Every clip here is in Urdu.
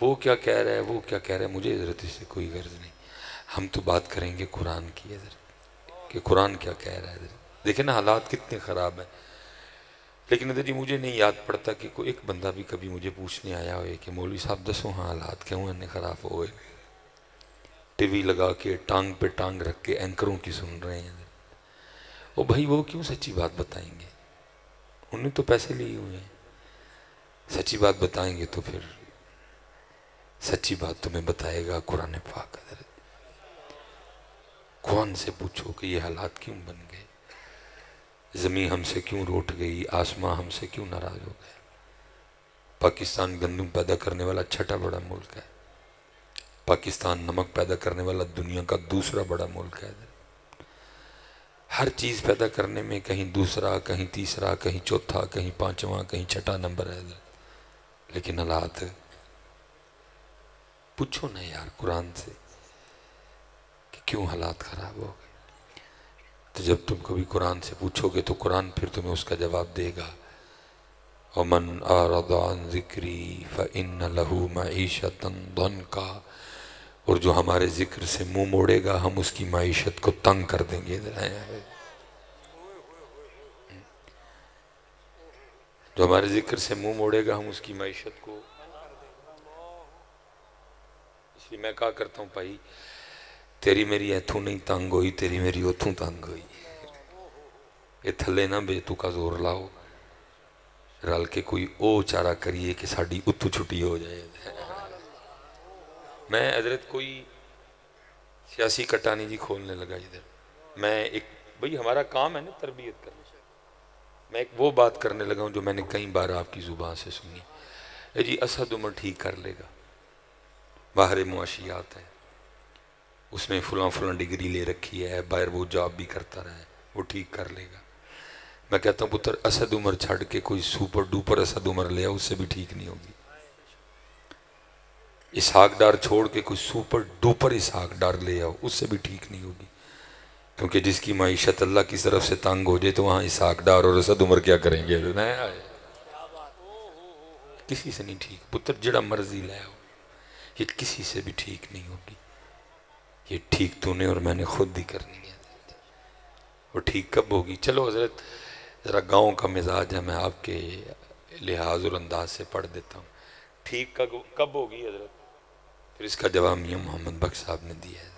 وہ کیا کہہ رہا ہے، وہ کیا کہہ رہا ہے، مجھے حضرت اس سے کوئی غرض نہیں. ہم تو بات کریں گے قرآن کی حضرت، کہ قرآن کیا کہہ رہا ہے حضرت. دیکھیں نا حالات کتنے خراب ہیں. لیکن حضرت جی مجھے نہیں یاد پڑتا کہ کوئی ایک بندہ بھی کبھی مجھے پوچھنے آیا ہوئے کہ مولوی صاحب دسو ہاں حالات کیوں اتنے خراب ہوئے. ٹی وی لگا کے ٹانگ پہ ٹانگ رکھ کے اینکروں کی سن رہے ہیں. او بھائی وہ کیوں سچی بات بتائیں گے، انہوں نے تو پیسے لیے ہوئے ہیں. سچی بات بتائیں گے تو پھر سچی بات تمہیں بتائے گا قرآن پاک. حضرت قرآن سے پوچھو کہ یہ حالات کیوں بن گئے، زمین ہم سے کیوں روٹھ گئی، آسمان ہم سے کیوں ناراض ہو گئے. پاکستان گندم پیدا کرنے والا چھٹا بڑا ملک ہے. پاکستان نمک پیدا کرنے والا دنیا کا دوسرا بڑا ملک ہے. ہر چیز پیدا کرنے میں کہیں دوسرا، کہیں تیسرا، کہیں چوتھا، کہیں پانچواں، کہیں چھٹا نمبر ہے. لیکن حالات پوچھو نا یار قرآن سے کہ کیوں حالات خراب ہو گئے. تو جب تم کبھی قرآن سے پوچھو گے تو قرآن پھر تمہیں اس کا جواب دے گا. وَمَنْ أَعْرَضَ عَنْ ذِكْرِي فَإِنَّ لَهُ مَعِيشَةً ضَنْكًا، اور جو ہمارے ذکر سے منہ موڑے گا ہم اس کی معیشت کو تنگ کر دیں گے. جو ہمارے ذکر سے منہ موڑے گا ہم اس کی معیشت کو. اس لیے میں کہا کرتا ہوں بھائی تیری میری ایتھوں نہیں تنگ ہوئی، تیری میری اتھوں تنگ ہوئی. یہ تھلے نہ بے تو کا زور لاؤ، رل کے کوئی او چارہ کریے کہ ساڑی اتھو چھٹی ہو جائے. میں حضرت کوئی سیاسی کٹانی جی کھولنے لگا ادھر. میں ایک بھئی ہمارا کام ہے نا تربیت کرنا. میں ایک وہ بات کرنے لگا ہوں جو میں نے کئی بار آپ کی زبان سے سنی. اے جی اسد عمر ٹھیک کر لے گا، باہر معاشیات ہے، اس نے فلاں ڈگری لے رکھی ہے، باہر وہ جاب بھی کرتا رہا ہے، وہ ٹھیک کر لے گا. میں کہتا ہوں پتر اسد عمر چھڑ کے کوئی سوپر ڈوپر اسد عمر لے آؤ، اس سے بھی ٹھیک نہیں ہوگی. اسحاق ڈار چھوڑ کے کوئی سوپر ڈوپر اسحاق ڈار لے آؤ، اس سے بھی ٹھیک نہیں ہوگی. کیونکہ جس کی معیشت اللہ کی طرف سے تنگ ہو جائے تو وہاں اسحاق ڈار اور اسد عمر کیا کریں گے. کسی سے نہیں ٹھیک. پتر جڑا مرضی لے آؤ، یہ کسی سے بھی ٹھیک نہیں ہوگی. یہ ٹھیک تو نے اور میں نے خود ہی کرنی ہے. وہ ٹھیک کب ہوگی؟ چلو حضرت ذرا گاؤں کا مزاج ہے، میں آپ کے لحاظ اور انداز سے پڑھ دیتا ہوں. ٹھیک کب ہوگی حضرت؟ پھر اس کا جواب میاں محمد بخش صاحب نے دیا ہے.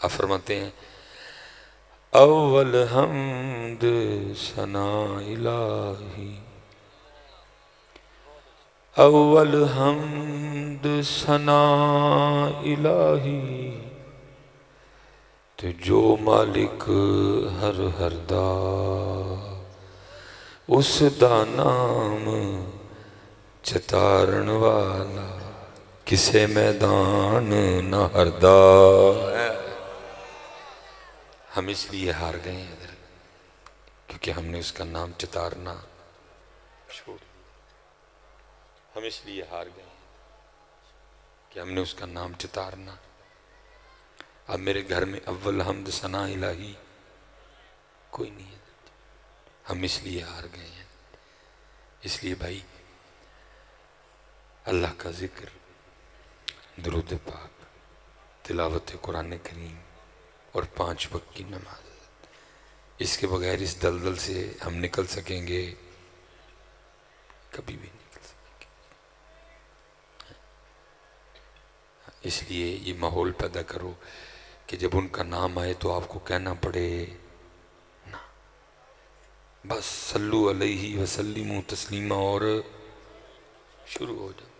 آپ فرماتے ہیں اول حمد ثنا الہی، اول حمد ثنا الہی، تو جو مالک ہر دا اس دا نام چتارن والا کسے میدان نہ ہردا. ہم اس لیے ہار گئے ہیں حضرت کیونکہ ہم نے اس کا نام چتارنا چھوڑ دیا. ہم اس لیے ہار گئے ہیں کہ ہم نے اس کا نام چتارنا. اب میرے گھر میں اول حمد ثنا الہی کوئی نہیں ہے. ہم اس لیے ہار گئے ہیں. اس لیے بھائی اللہ کا ذکر، درود پاک، تلاوت قرآن کریم اور 5 وقت کی نماز، اس کے بغیر اس دلدل سے ہم نکل سکیں گے؟ کبھی بھی نہیں نکل سکیں گے. اس لیے یہ ماحول پیدا کرو کہ جب ان کا نام آئے تو آپ کو کہنا پڑے نا، بس صلو علیہ وسلم تسلیما اور شروع ہو جائے.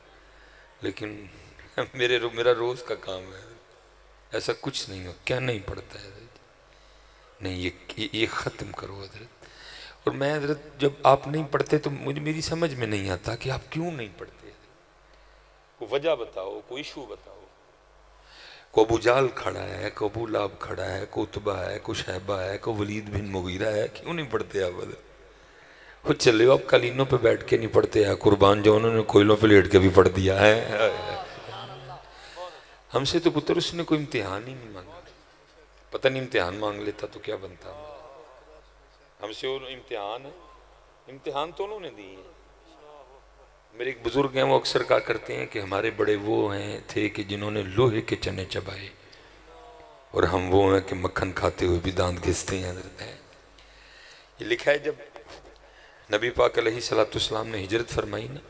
لیکن میرا روز کا کام ہے، ایسا کچھ نہیں ہو، کہنا ہی پڑتا ہے نہیں یہ ختم کرو حضرت. اور میں حضرت جب آپ نہیں پڑھتے تو میری سمجھ میں نہیں آتا کہ آپ کیوں نہیں پڑھتے. کوئی وجہ بتاؤ، کوئی ایشو بتاؤ. کو ابو جال کھڑا ہے، کو ابو لاب کھڑا ہے، کو عتبہ ہے، کو شیبہ ہے، کو ولید بن مغیرہ ہے، کیوں نہیں پڑھتے آپ حضرت؟ وہ چلے ہو آپ قالینوں پہ بیٹھ کے نہیں پڑھتے ہیں، قربان جو انہوں نے کوئلوں پہ لیٹ کے بھی پڑھ دیا ہے. ہم سے تو پتر اس نے کوئی امتحان ہی نہیں مانگا. پتہ نہیں امتحان مانگ لیتا تو کیا بنتا. ہم سے اور امتحان تو انہوں نے دی ہیں. میرے ایک بزرگ ہیں، وہ اکثر کہا کرتے ہیں کہ ہمارے بڑے وہ ہیں تھے کہ جنہوں نے لوہے کے چنے چبائے، اور ہم وہ ہیں کہ مکھن کھاتے ہوئے بھی دانت گھستے ہیں. حضرت ہے یہ لکھا ہے جب نبی پاک علیہ الصلوۃ والسلام نے ہجرت فرمائی نا،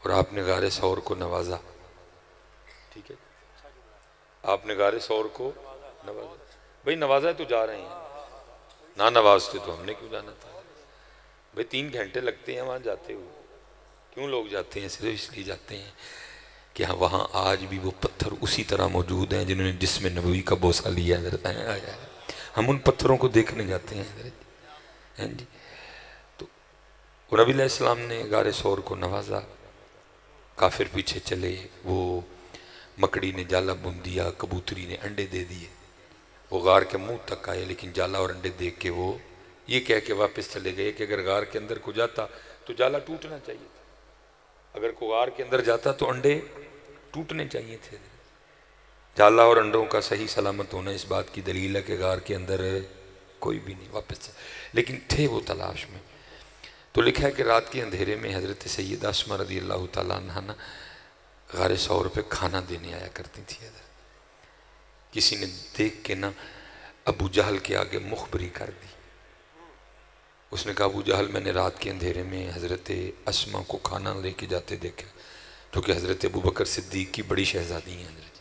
اور آپ نے غار ثور کو نوازا. ٹھیک ہے، آپ نے غار ثور کو نوازا. بھئی نوازا ہے تو جا رہے ہیں، نہ نوازتے تو ہم نے کیوں جانا تھا. بھئی 3 گھنٹے لگتے ہیں وہاں جاتے ہوئے، کیوں لوگ جاتے ہیں؟ صرف اس لیے جاتے ہیں کہ وہاں آج بھی وہ پتھر اسی طرح موجود ہیں جنہوں نے جسم نبوی کا بوسہ لیا. حضرت ہم ان پتھروں کو دیکھنے جاتے ہیں. حضرت جی تو نبی علیہ السلام نے غار ثور کو نوازا، کافر پیچھے چلے، وہ مکڑی نے جالا بن دیا، کبوتری نے انڈے دے دیے. وہ غار کے منہ تک آئے، لیکن جالا اور انڈے دیکھ کے وہ یہ کہہ کے واپس چلے گئے کہ اگر غار کے اندر کو جاتا تو جالا ٹوٹنا چاہیے تھا، اگر کو غار کے اندر جاتا تو انڈے ٹوٹنے چاہیے تھے. جالا اور انڈوں کا صحیح سلامت ہونا اس بات کی دلیل ہے کہ غار کے اندر کوئی بھی نہیں. واپس لیکن تھے وہ تلاش میں. تو لکھا ہے کہ رات کے اندھیرے میں حضرت سیدہ اسماء رضی اللہ تعالیٰ عنہ غار ثور پہ کھانا دینے آیا کرتی تھی. حضرت کسی نے دیکھ کے نا ابو جہل کے آگے مخبری کر دی. اس نے کہا ابو جہل میں نے رات کے اندھیرے میں حضرت اسماء کو کھانا لے کے جاتے دیکھا، جو کہ حضرت ابو بکر صدیق کی بڑی شہزادی ہیں. حضرت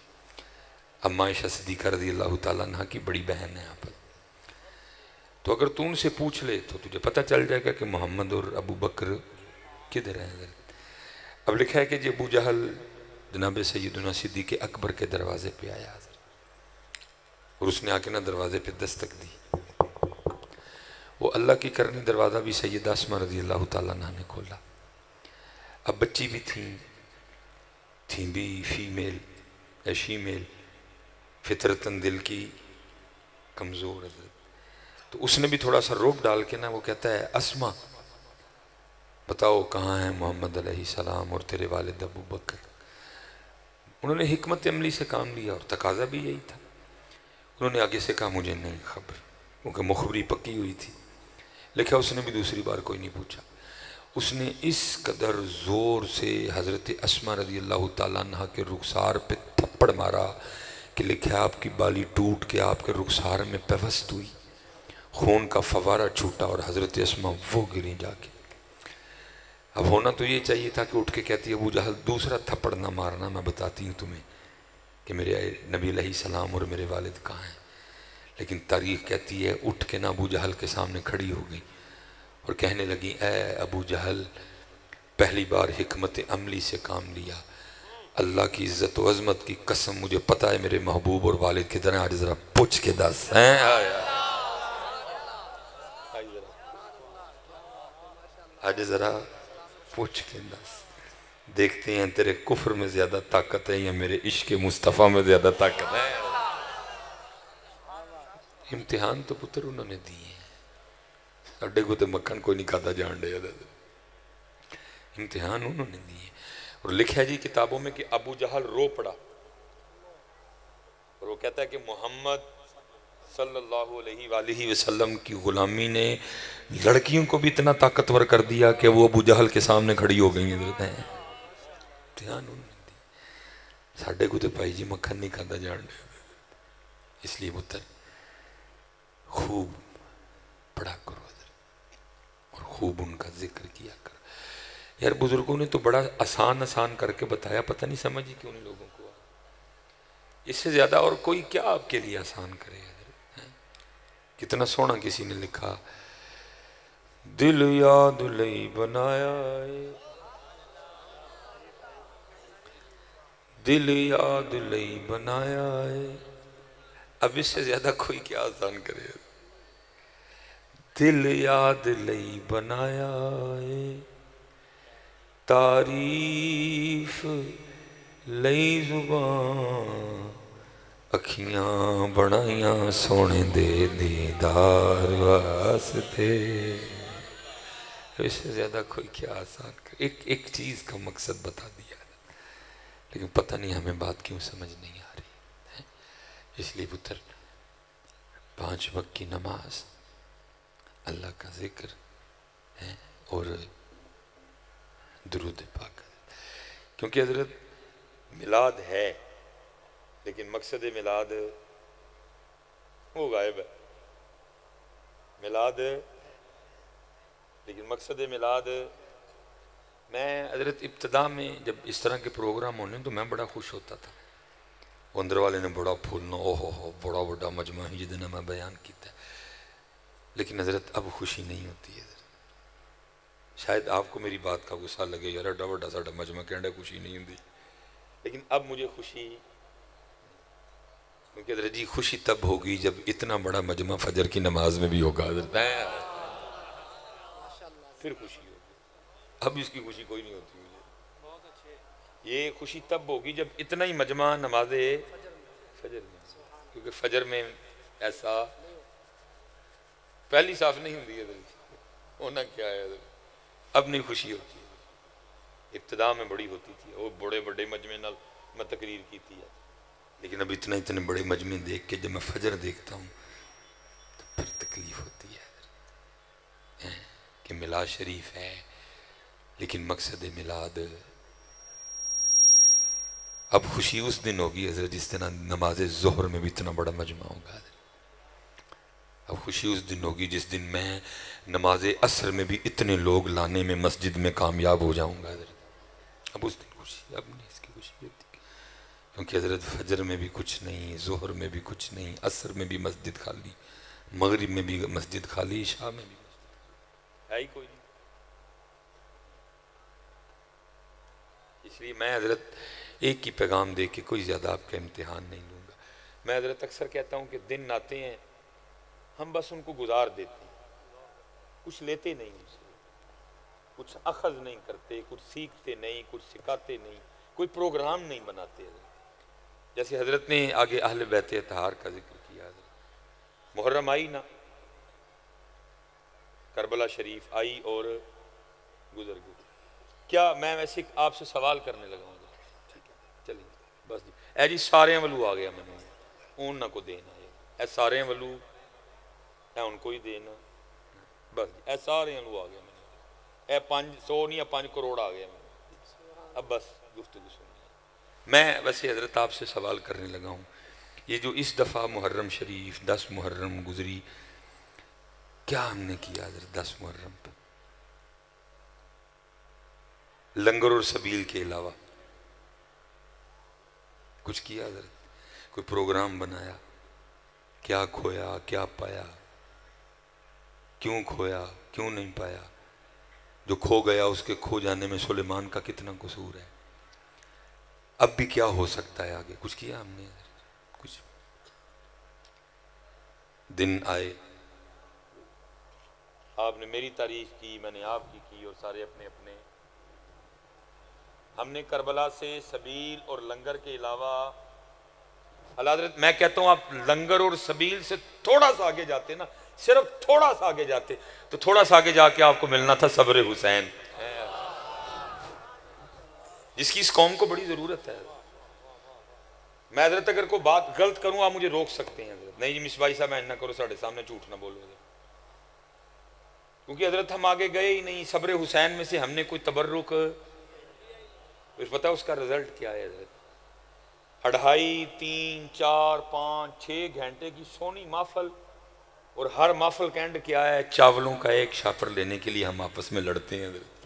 اما عائشہ صدیقہ رضی اللہ تعالیٰ عنہ کی بڑی بہن ہے آپ. تو اگر تو ان سے پوچھ لے تو تجھے پتہ چل جائے گا کہ محمد اور ابو بکر کدھر ہیں. حضرت اب لکھا ہے کہ جی ابو جہل جناب سیدنا صدیق اکبر کے دروازے پہ آیا حضرت، اور اس نے آ کے نا دروازے پہ دستک دی. وہ اللہ کی کرنی دروازہ بھی سیدہ اسماء رضی اللہ تعالیٰ عنہ نے کھولا. اب بچی بھی تھیں بھی فیمیل یا شیمیل، فطرتاً دل کی کمزور. حضرت تو اس نے بھی تھوڑا سا روک ڈال کے نا وہ کہتا ہے اسماء بتاؤ کہاں ہیں محمد علیہ السلام اور تیرے والد ابو بکر. انہوں نے حکمت عملی سے کام لیا اور تقاضا بھی یہی تھا. انہوں نے آگے سے کہا مجھے نہیں خبر، کیونکہ مخبری پکی ہوئی تھی. لکھا اس نے بھی دوسری بار کوئی نہیں پوچھا. اس نے اس قدر زور سے حضرت اسماء رضی اللہ تعالیٰ عنہ کے رخسار پہ تھپڑ مارا کہ لکھا آپ کی بالی ٹوٹ کے آپ کے رخسار میں پیوست ہوئی، خون کا فوارہ چھوٹا اور حضرت اسماء وہ گریں جا کے. اب ہونا تو یہ چاہیے تھا کہ اٹھ کے کہتی ہے ابو جہل دوسرا تھپڑ نہ مارنا، میں بتاتی ہوں تمہیں کہ میرے نبی علیہ السلام اور میرے والد کہاں ہیں. لیکن تاریخ کہتی ہے اٹھ کے نہ ابو جہل کے سامنے کھڑی ہو گئی اور کہنے لگی اے ابو جہل پہلی بار حکمت عملی سے کام لیا، اللہ کی عزت و عظمت کی قسم مجھے پتہ ہے میرے محبوب اور والد کدھر ہیں، آج ذرا پوچھ کے دس ہیں. آج ذرا پوچھ کے دس، دیکھتے ہیں تیرے کفر میں زیادہ طاقت ہے یا میرے عشق مصطفیٰ میں زیادہ طاقت ہے. امتحان تو پتر انہوں نے دیے ہیں، اڈے کو تو مکھن کوئی نہیں کھاتا جان دے. امتحان انہوں نے دیے. اور لکھا ہے جی کتابوں میں کہ ابو جہل رو پڑا اور وہ کہتا ہے کہ محمد صلی اللہ علیہ وآلہ وسلم کی غلامی نے لڑکیوں کو بھی اتنا طاقتور کر دیا کہ وہ ابو جہل کے سامنے کھڑی ہو گئی ہیں. امتحان انہوں نے دیے. ساڑھے کو تو بھائی جی مکھن نہیں کھاتا جان دے. اس لیے پتر خوب پڑھا کرو اور خوب ان کا ذکر کیا کرو. یار بزرگوں نے تو بڑا آسان کر کے بتایا، پتہ نہیں سمجھی کیوں نہیں لوگوں کو. اس سے زیادہ اور کوئی کیا آپ کے لیے آسان کرے. کتنا سونا کسی نے لکھا، دل یاد لئی بنایا ہے، دل یاد لئی بنایا ہے. اب اس سے زیادہ کوئی کیا آسان کرے. دل یاد لئی بنایا ہے، تعریف لئی زبان، اکھیاں بنائیاں سونے دے دیدار واسطے. اس سے زیادہ کوئی کیا آسان کرے. ایک چیز کا مقصد بتا دیا، لیکن پتہ نہیں ہمیں بات کیوں سمجھ نہیں آ رہی. اس لیے پتر 5 وقت کی نماز، اللہ کا ذکر ہے، اور درود پاک. کیونکہ حضرت میلاد ہے لیکن مقصد میلاد وہ غائب ہے. میلاد لیکن مقصد میلاد. میں حضرت ابتدا میں جب اس طرح کے پروگرام ہونے تو میں بڑا خوش ہوتا تھا. اندر والے نے بڑا پھولنا، او ہو بڑا بڑا مجمع ہی جدنا میں بیان کیتا ہے. لیکن حضرت اب خوشی نہیں ہوتی ہے. شاید آپ کو میری بات کا غصہ لگے، یار ایڈا بڑا ساڈا مجمع کہنڈا خوشی نہیں ہوتی. لیکن اب مجھے خوشی، کیونکہ حضرت جی خوشی تب ہوگی جب اتنا بڑا مجمع فجر کی نماز میں بھی ہوگا. حضرت پھر خوشی ہوگی. اب اس کی خوشی کوئی نہیں ہوتی مجھے. یہ خوشی تب ہوگی جب اتنا ہی مجمع نماز فجر میں، کیونکہ فجر میں ایسا پہلی صاف نہیں ہوتی ہے. ہونا کیا ہے حضرت، اب نہیں خوشی ہوتی. ابتدا میں بڑی ہوتی تھی، وہ بڑے بڑے مجمع نال میں تقریر کی تھی. لیکن اب اتنے بڑے مجمع دیکھ کے جب میں فجر دیکھتا ہوں تو پھر تکلیف ہوتی ہے کہ میلاد شریف ہے لیکن مقصد میلاد. اب خوشی اس دن ہوگی حضرت جس دن نماز ظہر میں بھی اتنا بڑا مجمع ہوگا. اب خوشی اس دن ہوگی جس دن میں نماز عصر میں بھی اتنے لوگ لانے میں مسجد میں کامیاب ہو جاؤں گا. اب اس دن خوشی، اب نہیں اس کی خوشی ہوتی. کیونکہ حضرت فجر میں بھی کچھ نہیں، ظہر میں بھی کچھ نہیں، عصر میں بھی مسجد خالی، مغرب میں بھی مسجد خالی، عشاء میں بھی مسجد ہے ہی کوئی نہیں. اس لیے میں حضرت ایک ہی پیغام دے کے کوئی زیادہ آپ کا امتحان نہیں لوں گا. میں حضرت اکثر کہتا ہوں کہ دن آتے ہیں ہم بس ان کو گزار دیتے ہیں، کچھ لیتے نہیں ان سے، کچھ اخذ نہیں کرتے، کچھ سیکھتے نہیں، کچھ سکھاتے نہیں، کوئی پروگرام نہیں بناتے. جیسے حضرت نے آگے اہل بیت اطہار کا ذکر کیا. حضرت محرم آئی نا، کربلا شریف آئی اور گزر گئی. کیا میں ویسے آپ سے سوال کرنے لگا ہوں؟ ٹھیک ہے چلیے بس جی. اے جی سارے ولو آ گیا، میں نے اون نہ کو دینا ہے، اے سارے ولو اے ان کو ہی دینا بس جی. اے سارے ولو آ گیا، میں نے اے 500 نہیں 5 کروڑ آ گیا. میں اب بس گفتگو سنی. میں ویسے حضرت آپ سے سوال کرنے لگا ہوں، یہ جو اس دفعہ محرم شریف 10 محرم گزری، کیا ہم نے کیا حضرت 10 محرم پہ لنگر اور سبیل کے علاوہ؟ کچھ کیا حضرت؟ کوئی پروگرام بنایا؟ کیا کھویا کیا پایا؟ کیوں کھویا کیوں نہیں پایا؟ جو کھو گیا اس کے کھو جانے میں سلیمان کا کتنا قصور ہے؟ اب بھی کیا ہو سکتا ہے آگے؟ کچھ کیا ہم نے حضرت؟ کچھ دن آئے، آپ نے میری تعریف کی، میں نے آپ کی اور سارے اپنے اپنے. ہم نے کربلا سے سبیل اور لنگر کے علاوہ، اللہ حضرت میں کہتا ہوں آپ لنگر اور سبیل سے تھوڑا سا آگے جاتے نا، صرف تھوڑا سا آگے جاتے تو تھوڑا سا آگے جا کے آپ کو ملنا تھا صبر حسین، جس کی اس قوم کو بڑی ضرورت ہے. میں حضرت اگر کوئی بات غلط کروں آپ مجھے روک سکتے ہیں حضرت. نہیں جی مصباحی صاحب میں نہ کرو، ساڑھے سامنے جھوٹ نہ بولو حضرت. کیونکہ حضرت ہم آگے گئے ہی نہیں. صبر حسین میں سے ہم نے کوئی تبرک، پتہ اس کا رزلٹ کیا ہے حضرت؟ 2.5 3 4 5 6 گھنٹے کی سونی محفل، اور ہر محفل کا اینڈ کیا ہے؟ چاولوں کا ایک شاپر لینے کے لیے ہم آپس میں لڑتے ہیں حضرت.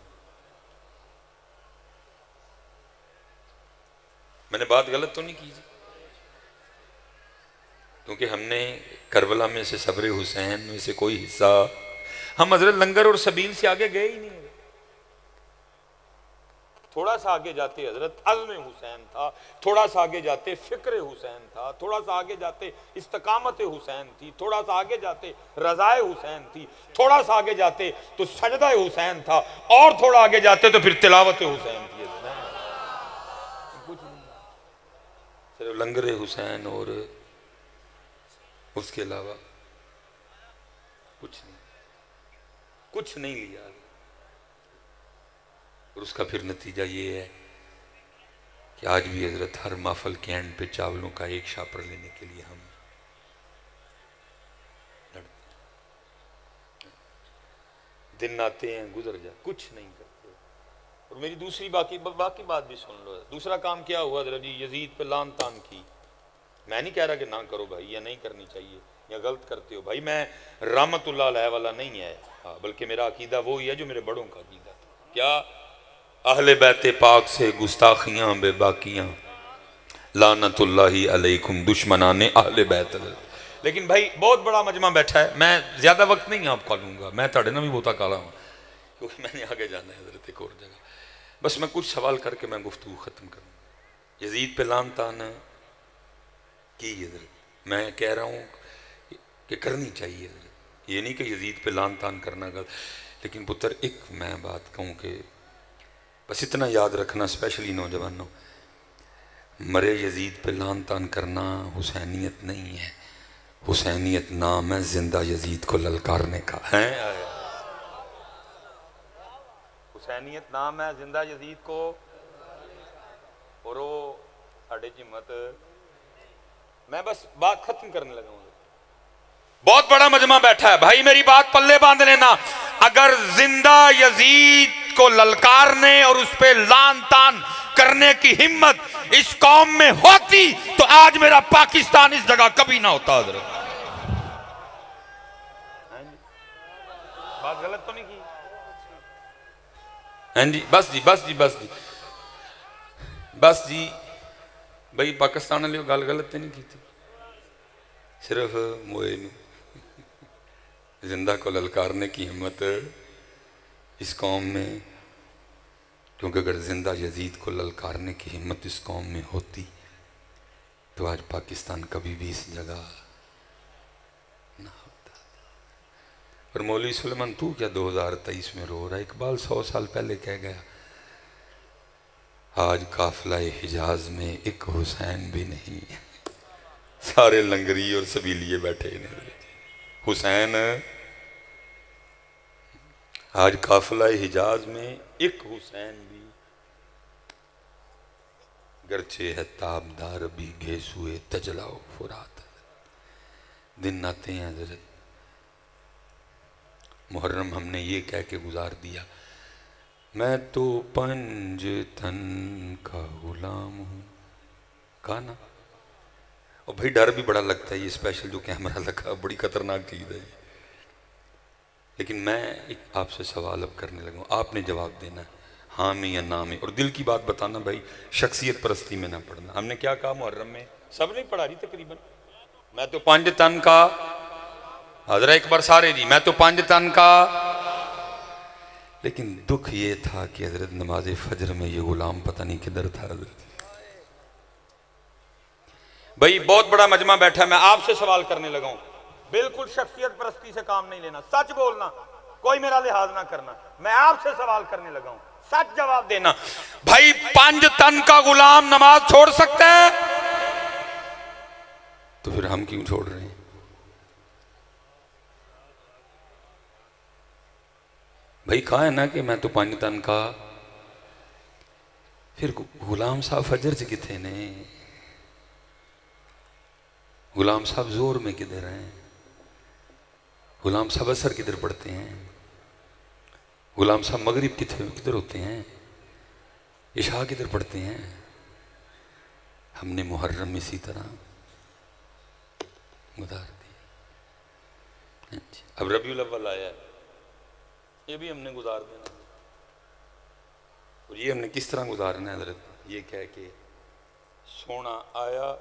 میں نے بات غلط تو نہیں کی جی؟ کیونکہ ہم نے کربلا میں سے صبر حسین میں سے کوئی حصہ، ہم حضرت لنگر اور سبیل سے آگے گئے ہی نہیں. تھوڑا سا آگے جاتے حضرت عزم حسین تھا، تھوڑا سا آگے جاتے فکر حسین تھا، تھوڑا سا آگے جاتے استقامت حسین تھی، تھوڑا سا آگے جاتے رضائے حسین تھی، تھوڑا سا آگے جاتے تو سجدہ حسین تھا، اور تھوڑا آگے جاتے تو پھر تلاوت حسین تھی. صرف لنگر حسین اور اس کے علاوہ کچھ نہیں، کچھ نہیں لیا. اور اس کا پھر نتیجہ یہ ہے کہ آج بھی حضرت ہر محفل کے اینڈ پہ چاولوں کا ایک شاپر لینے کے لیے ہم لڑتے ہیں. دن آتے ہیں گزر جا، کچھ نہیں کرتے. اور میری دوسری باقی بات بھی سن لو. دوسرا کام کیا ہوا حضرت جی؟ یزید پہ لان تان کی. میں نہیں کہہ رہا کہ نہ کرو بھائی، یا نہیں کرنی چاہیے یا غلط کرتے ہو بھائی، میں رحمت اللہ علیہ والا نہیں ہے، بلکہ میرا عقیدہ وہی ہے جو میرے بڑوں کا عقیدہ تھا. کیا؟ اہل بیت پاک سے گستاخیاں بے باقیاں، لعنت اللہ علیکم دشمنان اہل بیت. لیکن بھائی بہت بڑا مجمع بیٹھا ہے، میں زیادہ وقت نہیں آپ کا لوں گا، میں تھوڑے نہ بھی بہتا کالا ہوں کیونکہ میں نے آگے جانا ہے حضرت ایک اور جگہ. بس میں کچھ سوال کر کے میں گفتگو ختم کروں. یزید پہ لان تان کی حضرت، میں کہہ رہا ہوں کہ کرنی چاہیے حضرت، یہ نہیں کہ یزید پہ لان تان کرنا غلط. لیکن پتر ایک میں بات کہوں کہ بس اتنا یاد رکھنا، اسپیشلی نوجوانوں، مرے یزید پہ لان تان کرنا حسینیت نہیں ہے. حسینیت نام ہے زندہ یزید کو للکارنے کا ہے. حسینیت نام ہے زندہ یزید کو. اور وہ ساڑھے جمت، میں بس بات ختم کرنے لگا ہوں. بہت بڑا مجمع بیٹھا ہے بھائی، میری بات پلے باندھ لینا. اگر زندہ یزید کو للکارنے اور اس پہ لان تان کرنے کی ہمت اس قوم میں ہوتی تو آج میرا پاکستان اس جگہ کبھی نہ ہوتا. حضرت بات غلط تو نہیں کی؟ ہاں جی بس جی بس جی بس جی بس جی بھائی، پاکستان والے گل غلط تو نہیں کی تھی، صرف موئے زندہ کو للکارنے کی ہمت اس قوم میں، کیونکہ اگر زندہ یزید کو للکارنے کی ہمت اس قوم میں ہوتی تو آج پاکستان کبھی بھی اس جگہ نہ ہوتا. اور مولوی سلیمان تو کیا 2023 میں رو رہا ہے؟ اقبال 100 سال پہلے کہہ گیا آج قافلہ حجاز میں ایک حسین بھی نہیں ہے، سارے لنگری اور سبیلیے بیٹھے ہیں. حسین آج قافلہ حجاز میں ایک حسین بھی، گرچہ ہے تابدار بھی گھیسوئے تجلا و فرات. دن آتے ہیں حضرت، محرم ہم نے یہ کہہ کے گزار دیا میں تو پنج تن کا غلام ہوں. کہا نا؟ اور بھائی ڈر بھی بڑا لگتا ہے، یہ اسپیشل جو کیمرہ لگا بڑی خطرناک چیز ہے. لیکن میں ایک آپ سے سوال اب کرنے لگا ہوں، آپ نے جواب دینا ہے ہاں میں یا نہ میں، اور دل کی بات بتانا بھائی، شخصیت پرستی میں نہ پڑھنا. ہم نے کیا کہا محرم میں؟ سب نہیں پڑھا رہی تقریباً. میں تو 5 تن کا، حضرت ایک بار سارے جی، میں تو 5 تن کا. لیکن دکھ یہ تھا کہ حضرت نماز فجر میں یہ غلام پتہ نہیں کدھر تھا. حضرت بھائی بہت بڑا مجمع بیٹھا ہے، میں آپ سے سوال کرنے لگا ہوں، بالکل شخصیت پرستی سے کام نہیں لینا، سچ بولنا، کوئی میرا لحاظ نہ کرنا. میں آپ سے سوال کرنے لگا ہوں، سچ جواب دینا. بھائی 5 تن کا غلام نماز چھوڑ سکتا ہے؟ تو پھر ہم کیوں چھوڑ رہے ہیں؟ بھائی کہا ہے نا کہ میں تو 5 تن کا. پھر غلام صاحب فجر سے کتنے نے؟ غلام صاحب زور میں کدھر ہیں؟ غلام صاحب اثر کدھر پڑھتے ہیں؟ غلام صاحب مغرب کدھر ہوتے ہیں؟ عشاء کدھر پڑھتے ہیں؟ ہم نے محرم اسی طرح گزار دی. اب ربیع الاول آیا ہے، یہ بھی ہم نے گزار دینا. اور یہ ہم نے کس طرح گزارنا ہے حضرت؟ یہ کہہ کے سونا آیا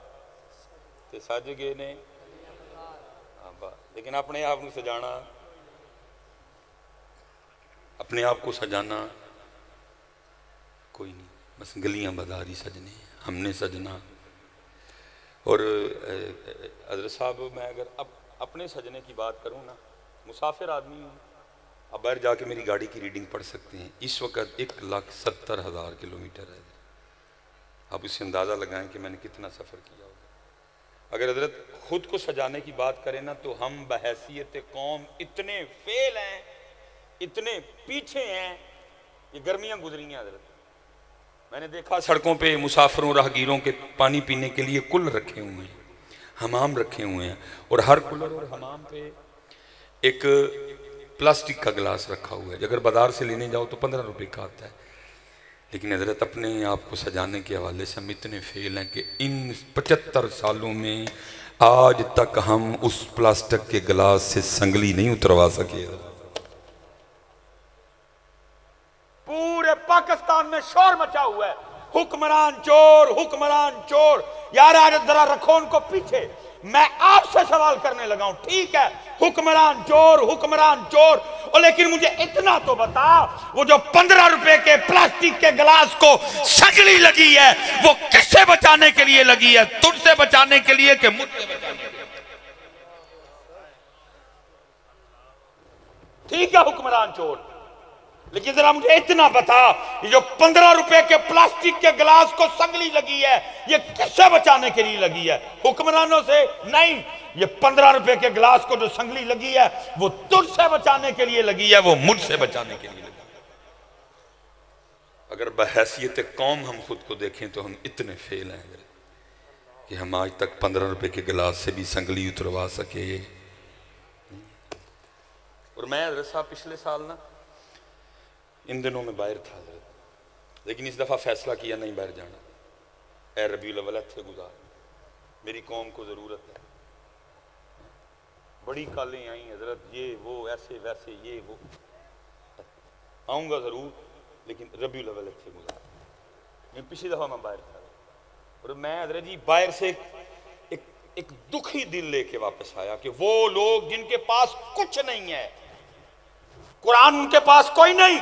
تے سج گئے نے، لیکن اپنے آپ کو سجانا، اپنے آپ کو سجانا کوئی نہیں، بس گلیاں بازار ہی سجنے ہیں، ہم نے سجنا. اور حضرت صاحب میں اگر اپنے سجنے کی بات کروں نا، مسافر آدمی ہوں، اب باہر جا کے میری گاڑی کی ریڈنگ پڑھ سکتے ہیں، اس وقت 1,70,000 کلومیٹر ہے. آپ اس سے اندازہ لگائیں کہ میں نے کتنا سفر کیا ہوگا. اگر حضرت خود کو سجانے کی بات کریں نا تو ہم بحیثیت قوم اتنے فیل ہیں، اتنے پیچھے ہیں. یہ گرمیاں گزری ہیں حضرت، میں نے دیکھا سڑکوں پہ مسافروں راہگیروں کے پانی پینے کے لیے کل رکھے ہوئے ہیں، حمام رکھے ہوئے ہیں، اور ہر کولر اور حمام پہ ایک پلاسٹک کا گلاس رکھا ہوا ہے. اگر بازار سے لینے جاؤ تو 15 روپے کا آتا ہے. لیکن حضرت اپنے آپ کو سجانے کے حوالے سے ہم اتنے فیل ہیں کہ ان 75 سالوں میں آج تک ہم اس پلاسٹک کے گلاس سے سنگلی نہیں اتروا سکے. پورے پاکستان میں شور مچا ہوا ہے، حکمران چور، حکمران چور. یار آج ذرا رکھو ان کو پیچھے. میں آپ سے سوال کرنے لگا ہوں، ٹھیک ہے حکمران چور، حکمران چور، اور لیکن مجھے اتنا تو بتا، وہ جو 15 روپے کے پلاسٹک کے گلاس کو سنگلی لگی ہے وہ کس سے بچانے کے لیے لگی ہے؟ تجھ سے بچانے کے لیے کہ مجھ سے بچانے کے لیے؟ ٹھیک ہے حکمران چور، لیکن ذرا مجھے اتنا بتا، یہ جو 15 روپے کے پلاسٹک کے گلاس کو سنگلی لگی ہے یہ کس سے بچانے کے لیے لگی ہے؟ حکمرانوں سے نہیں. یہ 15 روپے کے گلاس کو جو سنگلی لگی ہے وہ تجھ سے بچانے کے لیے لگی ہے، وہ مجھ سے بچانے کے لیے لگی ہے. اگر بحیثیت قوم ہم خود کو دیکھیں تو ہم اتنے فیل ہیں کہ ہم آج تک 15 روپے کے گلاس سے بھی سنگلی اتروا سکے. اور میں حضرت صاحب پچھلے سال نا ان دنوں میں باہر تھا حضرت، لیکن اس دفعہ فیصلہ کیا نہیں باہر جانا. اے ربیع الاول تھے گزار، میری قوم کو ضرورت ہے. بڑی کالیں آئیں حضرت، یہ وہ ایسے ویسے یہ وہ، آؤں گا ضرور لیکن ربیع الاول تھے گزار. پچھلی دفعہ میں باہر تھا اور میں حضرت جی باہر سے ایک دکھی دل لے کے واپس آیا کہ وہ لوگ جن کے پاس کچھ نہیں ہے، قرآن ان کے پاس کوئی نہیں،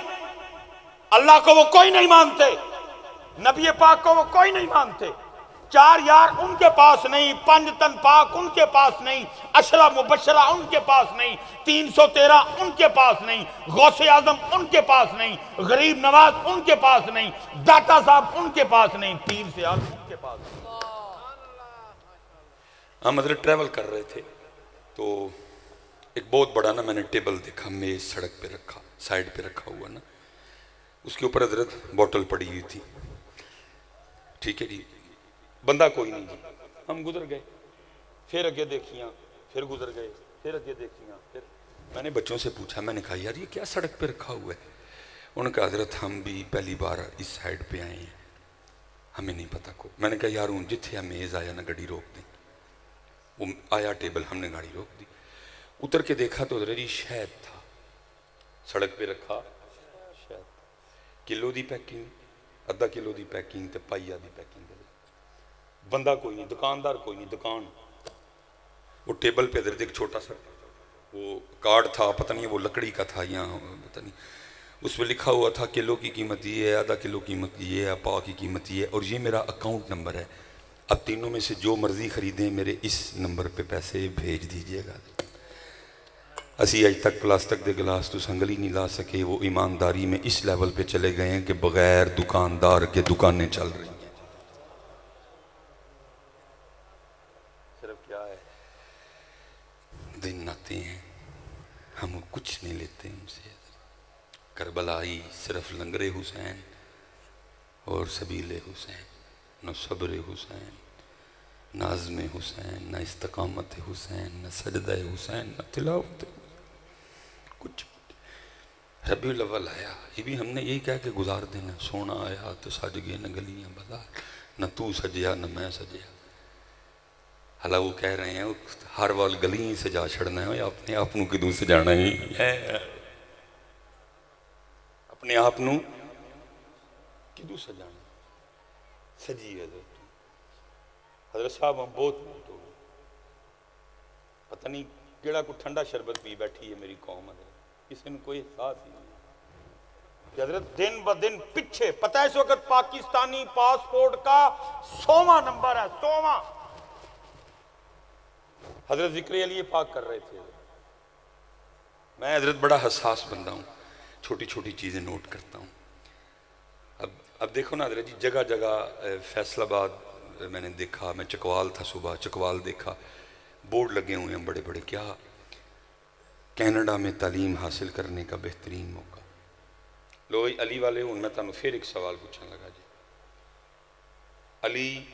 اللہ کو وہ کوئی نہیں مانتے، نبی پاک کو وہ کوئی نہیں مانتے، 4 یار ان کے پاس نہیں، 5 تن پاک ان کے پاس نہیں، 10 مبشرہ ان کے پاس نہیں، 313 ان کے پاس نہیں، غوث اعظم ان کے پاس نہیں، غریب نواز ان کے پاس نہیں، داتا صاحب ان کے پاس نہیں، پیر سیال ان کے پاس نہیں. ہم حضرت ٹریول کر رہے تھے تو ایک بہت بڑا نا میں نے ٹیبل دیکھا، میز سڑک پہ رکھا، سائڈ پہ رکھا ہوا نا، اس کے اوپر حضرت بوٹل پڑی ہوئی تھی. ٹھیک ہے جی، بندہ کوئی نہیں جی. ہم گزر گئے، پھر اگے دیکھیاں، پھر گزر گئے، پھر اگے دیکھیاں، پھر میں نے بچوں سے پوچھا، میں نے کہا یار یہ کیا سڑک پہ رکھا ہوا ہے؟ انہوں نے کہا حضرت ہم بھی پہلی بار اس سائڈ پہ آئے ہیں، ہمیں نہیں پتا کو. میں نے کہا یار ہوں جتھے میز آیا نا گاڑی روک دیں. وہ آیا ٹیبل، ہم نے گاڑی روک دی. اتر کے دیکھا تو حضرت شہد تھا سڑک پہ رکھا، شہد کلو دی پیکنگ، آدھا کلو دی پیکنگ تے پائیا دی پیکنگ. بندہ کوئی نہیں، دکاندار کوئی نہیں، دکان. وہ ٹیبل پہ حضرت ایک چھوٹا سا وہ کارڈ تھا، پتہ نہیں وہ لکڑی کا تھا یا پتہ نہیں، اس پہ لکھا ہوا تھا کلو کی قیمت یہ ہے، آدھا کلو قیمت یہ ہے، پاؤ کی قیمت یہ ہے، اور یہ میرا اکاؤنٹ نمبر ہے، اب تینوں میں سے جو مرضی خریدیں میرے اس نمبر پہ پیسے بھیج دیجئے گا. اسی آج تک پلاسٹک دے گلاس تو سنگلی نہیں لا سکے. وہ ایمانداری میں اس لیول پہ چلے گئے ہیں کہ بغیر دکاندار کے دکانیں چل رہی ہیں. صرف کیا ہے، دن آتے ہیں ہم کچھ نہیں لیتے ہم سے. کربلائی صرف لنگر حسین اور سبیل حسین، نہ صبر حسین، نہ عزم حسین، نہ استقامت حسین، نہ سجدہ حسین، نہ تلاوت. کچھ ربیع الاول آیا، یہ بھی ہم نے یہی کہہ کے گزار دینا. سونا آیا تو سج گئے نہ گلیاں بازار، نہ تو سجیا نہ میں سجیا. حالا وہ کہہ رہے ہیں ہر وال گلیاں سجا چھڑنا ہے، اپنے آپ نو کدوں سجانا ہی ہے، اپنے آپ نو کدوں سجانا. سجی حضرت صاحب ہم بہت موت ہو گئے. پتہ نہیں کیڑا کو ٹھنڈا شربت پی بیٹھی ہے میری قوم. حضرت کسی نے کوئی احساس ہی نہیں کہ حضرت دن ب دن پیچھے. پتہ ہے اس وقت پاکستانی پاسپورٹ کا 100واں نمبر ہے، 100واں. حضرت ذکر علی پاک کر رہے تھے. میں حضرت بڑا حساس بندہ ہوں، چھوٹی چھوٹی چیزیں نوٹ کرتا ہوں. اب دیکھو نا حضرت جی، جگہ جگہ فیصل آباد میں نے دیکھا، میں چکوال تھا صبح، چکوال دیکھا بورڈ لگے ہوئے ہیں بڑے بڑے، کیا کینیڈا میں تعلیم حاصل کرنے کا بہترین موقع. لو علی والے ہوں، میں تمہیں پھر ایک سوال پوچھنے لگا جی. علی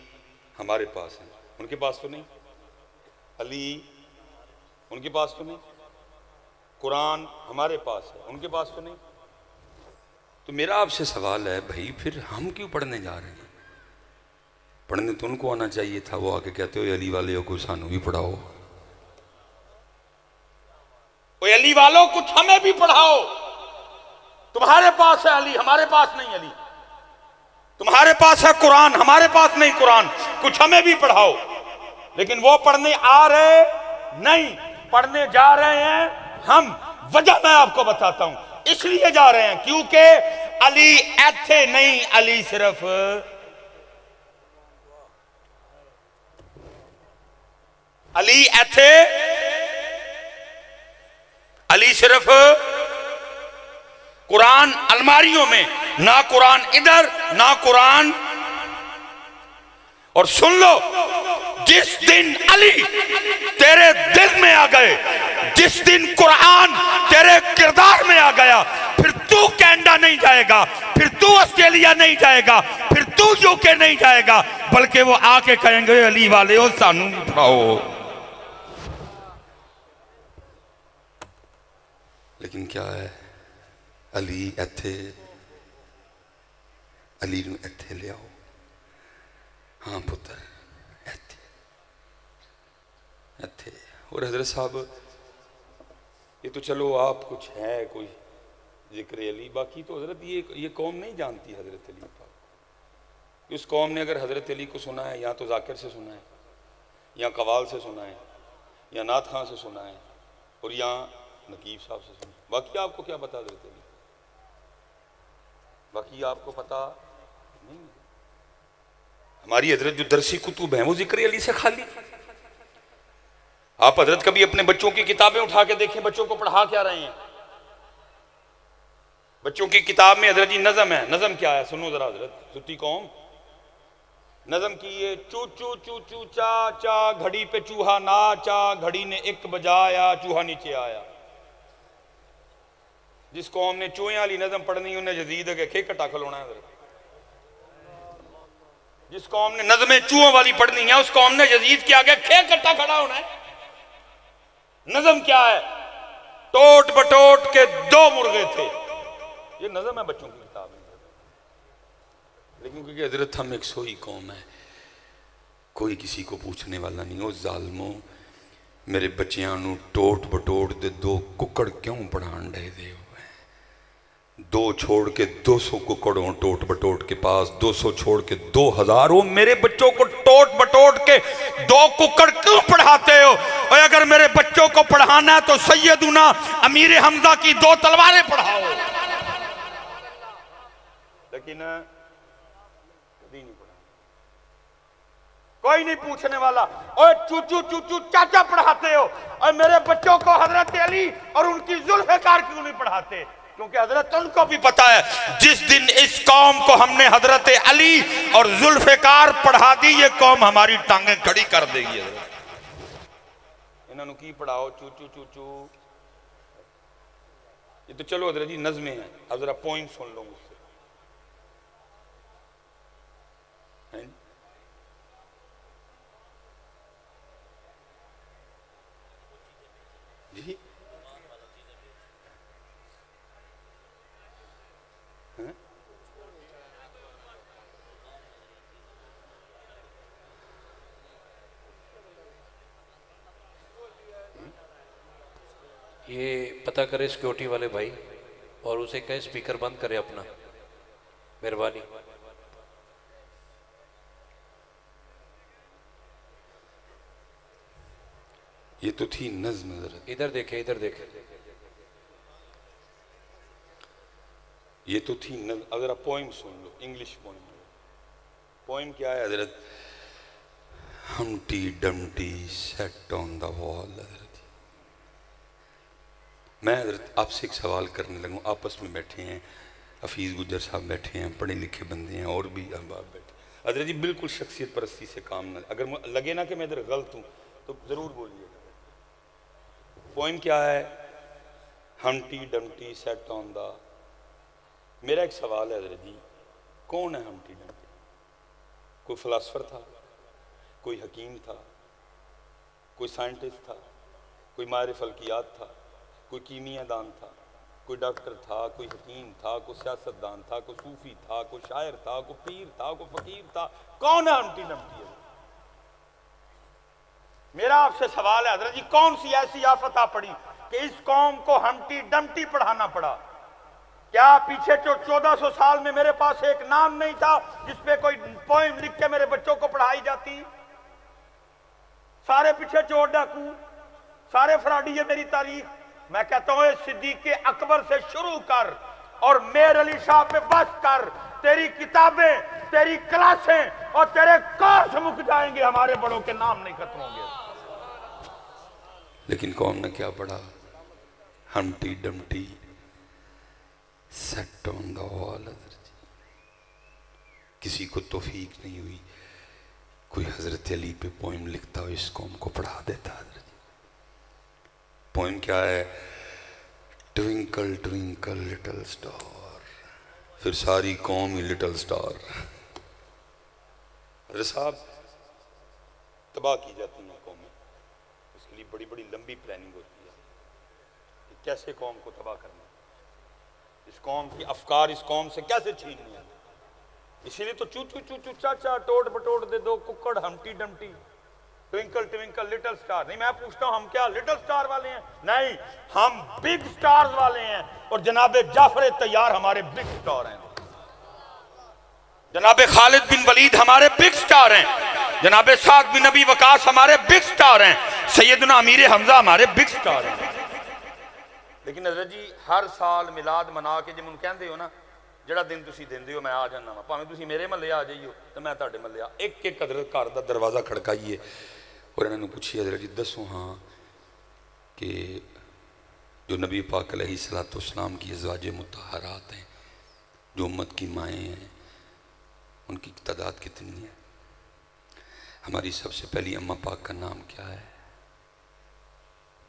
ہمارے پاس ہیں، ان کے پاس تو نہیں. علی ان کے پاس تو نہیں. قرآن ہمارے پاس ہے، ان کے پاس تو نہیں. تو میرا آپ سے سوال ہے بھائی پھر ہم کیوں پڑھنے جا رہے ہیں؟ پڑھنے تو ان کو آنا چاہیے تھا، وہ آ کے کہتے ہو علی والے ہو کوئی سانو بھی پڑھاؤ، کوئی علی والوں کچھ ہمیں بھی پڑھاؤ، تمہارے پاس ہے علی ہمارے پاس نہیں علی، تمہارے پاس ہے قرآن ہمارے پاس نہیں قرآن، کچھ ہمیں بھی پڑھاؤ۔ لیکن وہ پڑھنے آ رہے نہیں، پڑھنے جا رہے ہیں ہم۔ وجہ میں آپ کو بتاتا ہوں، اس لیے جا رہے ہیں کیونکہ علی ایتھے نہیں، علی صرف علی ایتھے، علی صرف قرآن الماریوں میں، نہ قرآن ادھر نہ قرآن۔ اور سن لو، جس دن علی تیرے دل میں آ گئے، جس دن قرآن تیرے کردار میں آ گیا، پھر تو کینیڈا نہیں جائے گا، پھر تو آسٹریلیا نہیں جائے گا، پھر تو یو کے نہیں جائے گا، بلکہ وہ آ کے کہیں گے علی والے ہو سانو پڑھاؤ۔ لیکن کیا ہے، علی ایتھے، علی نو ایتھے لے آؤ، ہاں پتر ایتھے ایتھے۔ اور حضرت صاحب یہ تو چلو آپ کچھ ہے کوئی ذکر علی، باقی تو حضرت یہ قوم نہیں جانتی حضرت علی پاک۔ اس قوم نے اگر حضرت علی کو سنا ہے یا تو ذاکر سے سنا ہے، یا قوال سے سنا ہے، یا نعت خان سے سنا ہے، اور یا نقیب صاحب سے سنا ہے، باقی آپ کو کیا پتا حضرت علی، باقی آپ کو پتا نہیں۔ ہماری حضرت جو درسی کتب ہیں وہ ذکر علی سے خالی۔ آپ حضرت کبھی اپنے بچوں کی کتابیں اٹھا کے دیکھیں بچوں کو پڑھا کیا رہے ہیں؟ بچوں کی کتاب میں حضرت جی نظم ہے، نظم کیا ہے سنو ذرا حضرت، ستی قوم نظم کی یہ چو چو چو چو چا چا، گھڑی پہ چوہا ناچا، گھڑی نے ایک بجایا، چوہا نیچے آیا۔ جس قوم نے چوہے والی نظم پڑھنی انہیں یزید کے کھے کٹا کھلونا ہے حضرت۔ جس قوم نے نظمیں چوہوں والی پڑھنی ہے اس قوم نے یزید کے آگے کھے کٹا کھڑا ہونا ہے۔ نظم کیا ہے؟ ٹوٹ بٹوٹ کے دو مرغے تھے، یہ نظم ہے بچوں کی کتاب میں۔ لیکن کیونکہ حضرت ہم ایک سوئی قوم ہے، کوئی کسی کو پوچھنے والا نہیں ہو، ظالموں میرے بچیاں نو ٹوٹ بٹوٹ دے دو ککڑ کیوں پڑھان ڈے دے ہوئے، دو چھوڑ کے 200 ککڑوں ٹوٹ بٹوٹ کے پاس، 200 چھوڑ کے 2000 ہو، میرے بچوں کو ٹوٹ بٹوٹ کے 2 ککڑ کیوں پڑھاتے ہو؟ اور اگر میرے بچوں کو پڑھانا ہے تو سیدنا امیر حمزہ کی 2 تلواریں پڑھاؤ۔ لیکن کبھی نہیں پڑھا، کوئی نہیں پوچھنے والا۔ اور چوچو چوچو چاچا پڑھاتے ہو، اور میرے بچوں کو حضرت علی اور ان کی ذوالفقار کیوں نہیں پڑھاتے؟ کیونکہ حضرت ان کو بھی پتا ہے جس دن اس قوم کو ہم نے حضرت علی اور ذوالفقار پڑھا دی، یہ قوم ہماری ٹانگیں کھڑی کر دے گی۔ حضرت انہوں نے کی پڑھاؤ چوچو چوچو، یہ تو چلو حضرت جی نظمیں ہیں، اب ذرا پوائنٹ سن لو مجھ سے۔ جی یہ پتہ کرے سیکیورٹی والے بھائی، اور اسے کہیں سپیکر بند کرے اپنا، مہربانی۔ یہ تو تھی نظم حضرت، ادھر دیکھیں ادھر دیکھیں، یہ تو تھی نظم۔ اگر آپ پوئم سن لو، انگلش پوئم۔ پوئم کیا ہے حضرت؟ ہمٹی ڈمٹی سیٹ آن دا وال۔ حضرت میں حضرت آپ سے ایک سوال کرنے لگوں، آپس میں بیٹھے ہیں، حفیظ گجر صاحب بیٹھے ہیں، پڑھے لکھے بندے ہیں، اور بھی احباب بیٹھے ہیں۔ حضرت جی بالکل شخصیت پرستی سے کام نہ، اگر لگے نا کہ میں ادھر غلط ہوں تو ضرور بولیے۔ پوئم کیا ہے؟ ہمٹی ڈمٹی سیٹ آن دا۔ میرا ایک سوال ہے حضرت جی، کون ہے ہمٹی ڈمٹی؟ کوئی فلاسفر تھا، کوئی حکیم تھا، کوئی سائنٹسٹ تھا، کوئی ماہر فلکیات تھا، کوئی کیمیاء دان تھا، کوئی ڈاکٹر تھا، کوئی حکیم تھا، کوئی سیاستدان تھا، کوئی صوفی تھا، کوئی شاعر تھا، کوئی پیر تھا، کوئی فقیر تھا، کون ہے ہمٹی ڈمٹی ہے؟ میرا آپ سے سوال ہے حضرت جی، کون سی ایسی آفت آ پڑی کہ اس قوم کو ہمٹی ڈمٹی پڑھانا پڑا؟ کیا پیچھے 1400 سال میں میرے پاس ایک نام نہیں تھا جس پہ کوئی پوئم لکھ کے میرے بچوں کو پڑھائی جاتی؟ سارے پیچھے چور ڈاکو، سارے فراڈی ہے میری تاریخ۔ میں کہتا ہوں صدیق اکبر سے شروع کر اور میر علی شاہ پہ بس کر، تیری کتابیں، تیری کلاسیں اور تیرے کورس مک جائیں گے، ہمارے بڑوں کے نام نہیں ختم ہوں گے۔ لیکن قوم نے کیا پڑھا؟ ہمٹی ڈمٹی سیٹ آن دا وال۔ کسی کو توفیق نہیں ہوئی کوئی حضرت علی پہ پوئم لکھتا ہو، اس قوم کو پڑھا دیتا۔ حضرت پوئم کیا ہے؟ ٹوینکل ٹوینکل لٹل سٹار، پھر ساری قوم ہی لٹل سٹار۔ حضرت صاحب تباہ کی جاتی ہیں قومیں، اس کے لیے بڑی بڑی لمبی پلاننگ ہوتی ہے کہ کیسے قوم کو تباہ کرنا، اس قوم کی افکار اس قوم سے کیسے چھیننی ہے۔ اسی لیے تو چو چو چو چو چاچا ٹوٹ بٹوٹ دے دو ککڑ ہمٹی ڈمٹی، ٹوینکل ٹوینکل لٹل سٹار۔ نہیں، میں پوچھتا ہوں ہم کیا لٹل سٹار والے ہیں؟ نہیں، ہم بگ سٹارز والے ہیں، اور جناب جعفر طیار ہمارے بگ سٹار ہیں، جناب خالد بن ولید ہمارے بگ سٹار ہیں، جناب سعد بن نبی وقاص ہمارے بگ سٹار ہیں، سیدنا امیر حمزہ ہمارے بگ سٹار ہیں۔ لیکن حضرت جی ہر سال میلاد منا کے جب ان کہندے ہو نا جڑا دن تسی دیندے ہو میں آ جانا وا، پاویں تسی میرے محلے آ جائیو تو میں تہاڈے محلے آ، ایک ایک حضرت گھر دا دروازہ کھڑکائیے اور انہوں نے پوچھیے حضرت جی دسو ہاں کہ جو نبی پاک علیہ السلام کی ازواج مطہرات ہیں، جو امت کی مائیں ہیں، ان کی تعداد کتنی ہے؟ ہماری سب سے پہلی اماں پاک کا نام کیا ہے؟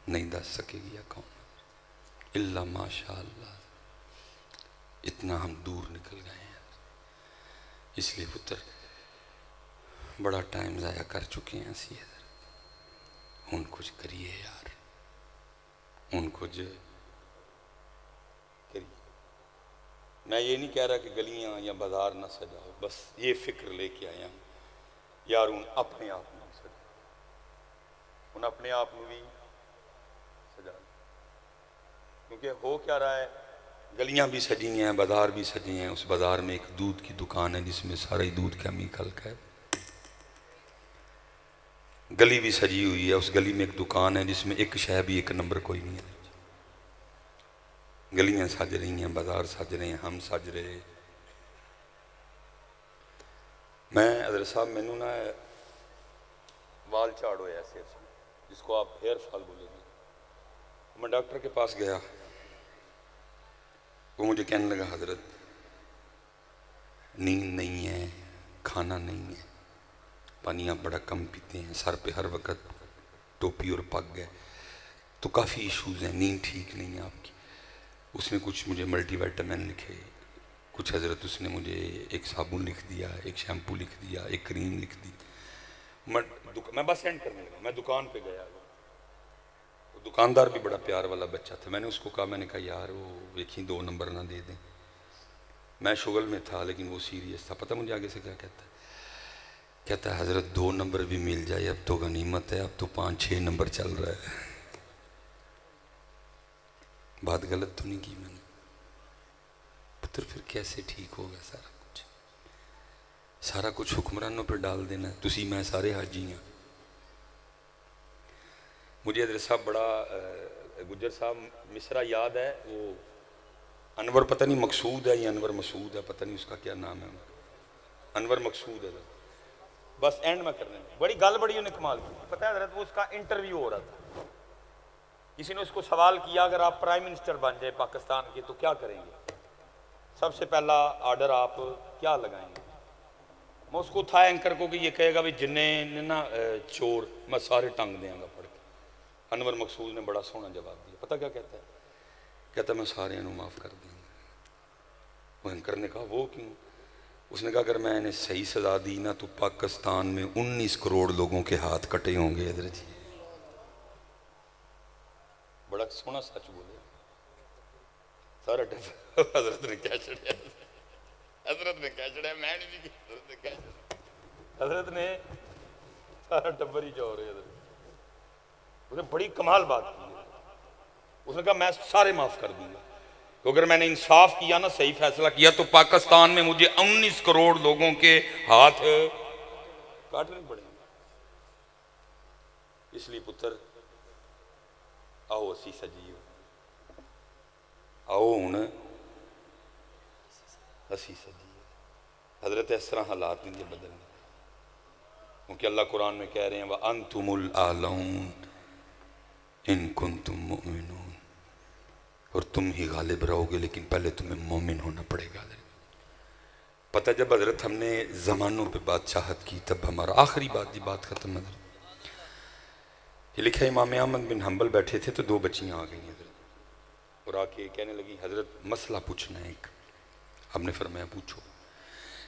نہیں دس سکے گی یا کون؟ اللہ ماشاء اللہ، اتنا ہم دور نکل گئے ہیں، اس لیے پتر بڑا ٹائم ضائع کر چکے ہیں اسی ادھر، ان کچھ کریے یار، ان کچھ کریے۔ میں یہ نہیں کہہ رہا کہ گلیاں یا بازار نہ سجاؤ، بس یہ فکر لے کے آیا ہوں یار ان اپنے آپ میں سجاؤ، ان اپنے آپ میں بھی سجا، کیونکہ ہو کیا رہا ہے، گلیاں بھی سجی ہیں، بازار بھی سجے ہیں، اس بازار میں ایک دودھ کی دکان ہے جس میں سارا ہی دودھ کیمیکل کا ہے، گلی بھی سجی ہوئی ہے، اس گلی میں ایک دکان ہے جس میں ایک شے بھی ایک نمبر کوئی نہیں ہے۔ گلیاں سج رہی ہیں، بازار سج رہے ہیں، ہم سج رہے۔ میں حضرت صاحب مینوں نا وال چاڑ ہوئے ایسے جس کو آپ ہیئر فال بولے گے، میں ڈاکٹر کے پاس گیا، وہ مجھے کہنے لگا حضرت نیند نہیں ہے، کھانا نہیں ہے، پانی آپ بڑا کم پیتے ہیں، سر پہ ہر وقت ٹوپی اور پگ ہے، تو کافی ایشوز ہیں، نیند ٹھیک نہیں ہے آپ کی۔ اس نے کچھ مجھے ملٹی وائٹامن لکھے، کچھ حضرت اس نے مجھے ایک صابن لکھ دیا، ایک شیمپو لکھ دیا، ایک کریم لکھ دی۔ میں بس اینڈ کرنے لگا، میں دکان پہ گیا، دکاندار بھی بڑا پیار والا بچہ تھا، میں نے اس کو کہا، میں نے کہا یار وہ دیکھیں 2 نمبر نہ دے دیں، میں شغل میں تھا لیکن وہ سیریس تھا۔ پتہ مجھے آگے سے کیا کہتا ہے؟ کہتا ہے حضرت 2 نمبر بھی مل جائے اب تو غنیمت ہے، اب تو 5-6 نمبر چل رہا ہے۔ بات غلط تو نہیں کی میں نے؟ پتر پھر کیسے ٹھیک ہوگا سارا کچھ حکمرانوں پہ ڈال دینا، تسی میں سارے حاجی ہیں۔ مجھے حضرت صاحب بڑا گجر صاحب مصرع یاد ہے، وہ انور پتہ نہیں مقصود ہے یا انور مسعود ہے، پتہ نہیں اس کا کیا نام ہے، انور مقصود ہے۔ بس اینڈ میں کرنے بڑی گل بڑی انہیں کمال کی، پتہ ہے حضرت وہ اس کا انٹرویو ہو رہا تھا، کسی نے اس کو سوال کیا اگر آپ پرائم منسٹر بن جائے پاکستان کے تو کیا کریں گے؟ سب سے پہلا آرڈر آپ کیا لگائیں گے؟ میں اس کو تھا اینکر کو کہ یہ کہے گا بھی جنہیں نا چور میں سارے ٹنگ دیاں گا پڑھ کے۔ انور مقصود نے بڑا سونا جواب دیا، پتہ کیا کہتا ہے؟ کہتا ہے میں سارے انہوں معاف کر دیں گا۔ وہ اینکر نے کہا وہ کیوں؟ اس نے کہا اگر میں انہیں صحیح سزا دی نا تو پاکستان میں 19 کروڑ لوگوں کے ہاتھ کٹے ہوں گے۔ حضرت جی بڑا سونا سچ بولے، سارا ٹبر حضرت نے کیا چڑھیا حضرت نے کیا چڑھیا میں نہیں کی حضرت نے کیا چڑھیا حضرت نے سارا ٹبر ہی جو رہے حضرت اس نے بڑی کمال بات کی ہے اس نے کہا میں سارے معاف کر دوں گا تو اگر میں نے انصاف کیا نا صحیح فیصلہ کیا تو پاکستان میں مجھے 19 کروڑ لوگوں کے ہاتھ کاٹنے پڑیں گے اس لیے پتر آؤ اسی سجیو آؤ ہوں اسی سجیو حضرت اس طرح حالات نہیں بدلنے کیونکہ اللہ قرآن میں کہہ رہے ہیں وَأَنْتُمُ الْأَعْلَوْنَ إِن كُنْتُم مُؤْمِنُونَ اور تم ہی غالب رہو گے لیکن پہلے تمہیں مومن ہونا پڑے گا پتہ جب حضرت ہم نے زمانوں پہ بادشاہت کی تب ہمارا آخری بات ختم حضرت یہ لکھا ہے امام احمد بن حنبل بیٹھے تھے تو 2 بچیاں آ گئی حضرت اور آ کے کہنے لگی حضرت مسئلہ پوچھنا ہے ایک ہم نے فرمایا پوچھو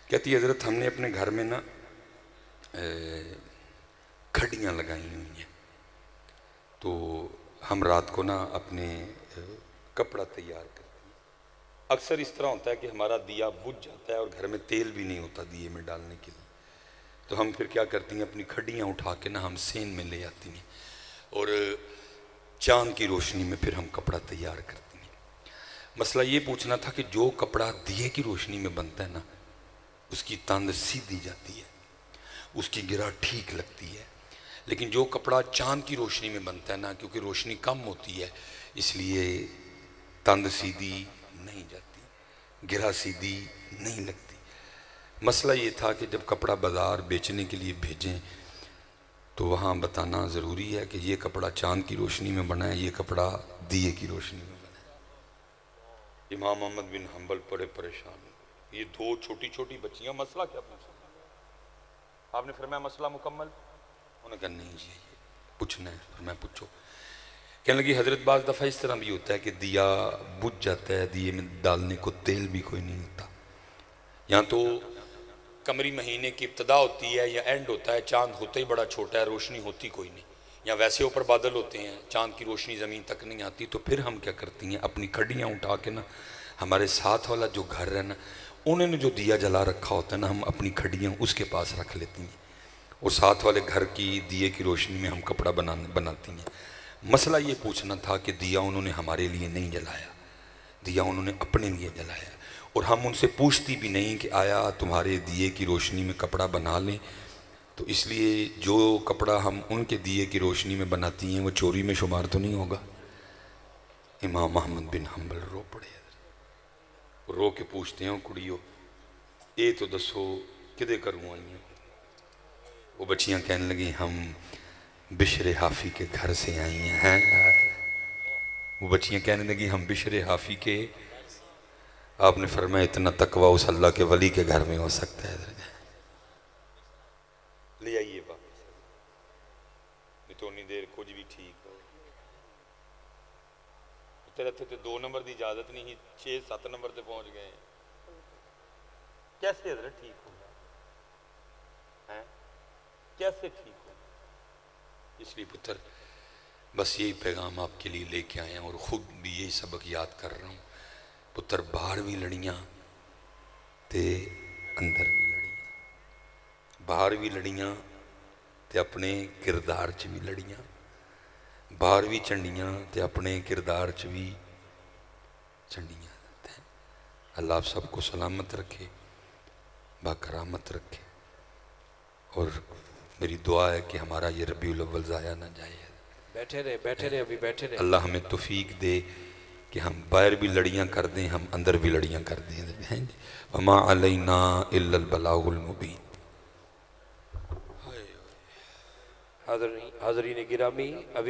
کہتی حضرت ہم نے اپنے گھر میں نا کھڑیاں لگائی ہوئی ہیں تو ہم رات کو نا اپنے کپڑا تیار کرتے ہیں اکثر اس طرح ہوتا ہے کہ ہمارا دیا بجھ جاتا ہے اور گھر میں تیل بھی نہیں ہوتا دیے میں ڈالنے کے لیے تو ہم پھر کیا کرتی ہیں اپنی کھڑیاں اٹھا کے نا ہم سین میں لے آتی ہیں اور چاند کی روشنی میں پھر ہم کپڑا تیار کرتی ہیں مسئلہ یہ پوچھنا تھا کہ جو کپڑا دیے کی روشنی میں بنتا ہے نا اس کی تاند سیدھی جاتی ہے اس کی گرہ ٹھیک لگتی ہے لیکن جو کپڑا چاند کی روشنی میں بنتا ہے نا کیونکہ روشنی کم ہوتی ہے اس لیے تاند سیدھی نہیں جاتی گرہ سیدھی نہیں لگتی مسئلہ یہ تھا کہ جب کپڑا بازار بیچنے کے لیے بھیجیں تو وہاں بتانا ضروری ہے کہ یہ کپڑا چاند کی روشنی میں بنا ہے یہ کپڑا دیے کی روشنی میں بنا ہے امام احمد بن حنبل بڑے پریشان یہ 2 چھوٹی چھوٹی بچیاں مسئلہ کیا پوچھا آپ نے فرمایا مسئلہ مکمل انہوں نے کہا نہیں جی پوچھنا ہے فرمایا پوچھو کہنے لگی حضرت بعض دفعہ اس طرح بھی ہوتا ہے کہ دیا بجھ جاتا ہے دیے میں ڈالنے کو تیل بھی کوئی نہیں ہوتا یہاں تو قمری مہینے کی ابتدا ہوتی ہے یا اینڈ ہوتا ہے چاند ہوتا ہی بڑا چھوٹا ہے روشنی ہوتی کوئی نہیں یا ویسے اوپر بادل ہوتے ہیں چاند کی روشنی زمین تک نہیں آتی تو پھر ہم کیا کرتی ہیں اپنی کھڑیاں اٹھا کے نا ہمارے ساتھ والا جو گھر ہے نا انہوں نے جو دیا جلا رکھا ہوتا ہے نا ہم اپنی کھڑیاں اس کے پاس رکھ لیتی ہیں اور ساتھ والے گھر کی دیے کی روشنی میں ہم کپڑا بناتی ہیں مسئلہ یہ پوچھنا تھا کہ دیا انہوں نے ہمارے لیے نہیں جلایا دیا انہوں نے اپنے لیے جلایا اور ہم ان سے پوچھتی بھی نہیں کہ آیا تمہارے دیے کی روشنی میں کپڑا بنا لیں تو اس لیے جو کپڑا ہم ان کے دیے کی روشنی میں بناتی ہیں وہ چوری میں شمار تو نہیں ہوگا امام احمد بن حنبل رو پڑے رو کے پوچھتے ہیں کڑیو اے تو دسو کدے کروں آئی ہیں وہ بچیاں کہنے لگیں ہم بشر حافی کے گھر سے آئی ہیں وہ بچیاں کہنے لگیں ہم بشر حافی کے آپ نے فرمایا اتنا تقوی اس اللہ کے ولی کے گھر میں ہو سکتا ہے لے آئیے واپس نہیں تو اتنی دیر کچھ بھی ٹھیک ہو تیرے تھے 2 نمبر دی اجازت نہیں 6-7 نمبر تے پہنچ گئے کیسے حضرت ٹھیک ہوگا کیسے ٹھیک ہو اس لیے پتر بس یہی پیغام آپ کے لیے لے کے آئے ہیں اور خود بھی یہی سبق یاد کر رہا ہوں پتر باہر بھی لڑیاں تے اندر بھی لڑیاں باہر بھی لڑیاں تے اپنے کردار چ بھی لڑیاں باہر بھی چنڈیاں تے اپنے کردار چ بھی چنڈیاں اللہ آپ سب کو سلامت رکھے باکرامت رکھے اور میری دعا ہے کہ ہمارا یہ ربیع الاول ضائع نہ جائے بیٹھے رہے ابھی بیٹھے رہے اللہ ہمیں توفیق دے کہ ہم باہر بھی لڑیاں کر دیں ہم اندر بھی لڑیاں کر دیں وما علینا الا البلاغ المبین حاضرین گرامی ابھی